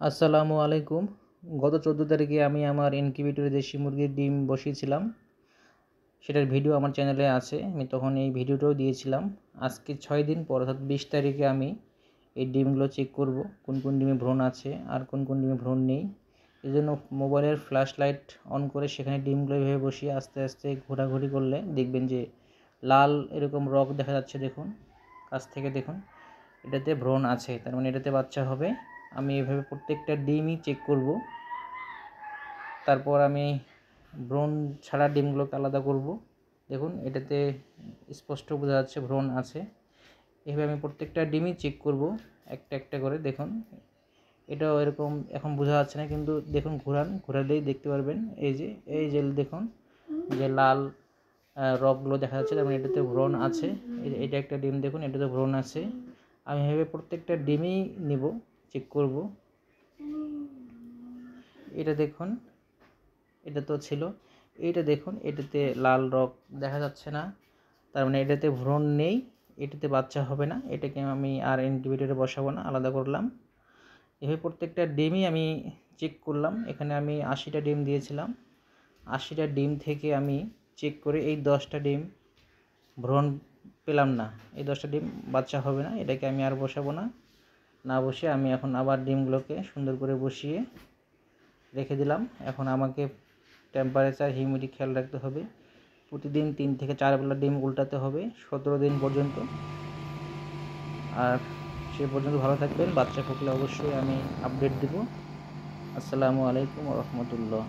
আসসালামু আলাইকুম। গত 14 তারিখে আমি আমার ইনকিউবেটরে দেশি মুরগির ডিম বসিয়েছিলাম। সেটার ভিডিও আমার চ্যানেলে আছে। আমি তখন এই ভিডিওটাও দিয়েছিলাম। আজকে 6 দিন পর অর্থাৎ 20 তারিখে আমি এই ডিমগুলো চেক করব, কোন কোন ডিমে ভ্রূণ আছে আর কোন কোন ডিমে ভ্রূণ নেই। এজন্য মোবাইলের ফ্ল্যাশ লাইট অন করে সেখানে ডিমগুলো এভাবে বসিয়ে আস্তে আস্তে ঘোরাঘুরি করলে দেখবেন যে লাল এরকম রগ দেখা যাচ্ছে। দেখুন, কাছ থেকে দেখুন, এটাতে ভ্রূণ আছে, তার মানে এটাতে বাচ্চা হবে। আমি এভাবে প্রত্যেকটা ডিমই চেক করব। তারপর আমি ভ্রূণ ছাড়া ডিমগুলোকে আলাদা করব। দেখুন, এটাতে স্পষ্ট বোঝা যাচ্ছে ভ্রূণ আছে। এভাবে আমি প্রত্যেকটা ডিমই চেক করব একটা একটা করে। দেখুন, এটাও এরকম এখন বোঝা যাচ্ছে না, কিন্তু দেখুন ঘোরালেই দেখতে পারবেন। এই যে দেখুন যে লাল রগগুলো দেখা যাচ্ছে, তার মানে এটাতে ভ্রূণ আছে। এটা একটা ডিম, দেখুন এটাতে ভ্রূণ আছে। আমি এভাবে প্রত্যেকটা ডিমই নিব, চেক করব। এটা দেখুন, এটা তো ছিল। এইটা দেখুন, এটাতে লাল রগ দেখা যাচ্ছে না, তার মানে এটাতে ভ্রূণ নেই, এটাতে বাচ্চা হবে না। এটাকে আমি আর ইনকিউবেটরে বসাবো না, আলাদা করলাম। এভাবে প্রত্যেকটা ডিমই আমি চেক করলাম। এখানে আমি 80টা ডিম দিয়েছিলাম। 80টা ডিম থেকে আমি চেক করে এই 10টা ডিম ভ্রূণ পেলাম না। এই 10টা ডিম বাচ্চা হবে না, এটাকে আমি আর বসাবো না। না বসিয়ে আমি এখন আবার ডিমগুলোকে সুন্দর করে বসিয়ে রেখে দিলাম। এখন আমাকে টেম্পারেচার, হিউমিডিটি খেয়াল রাখতে হবে। প্রতিদিন 3 থেকে 4 বেলা ডিম উল্টাতে হবে 17 দিন পর্যন্ত। আর সে পর্যন্ত ভালো থাকবেন। বাচ্চা ফুটলে অবশ্যই আমি আপডেট দেব। আসসালামু আলাইকুম ওয়া রাহমাতুল্লাহ।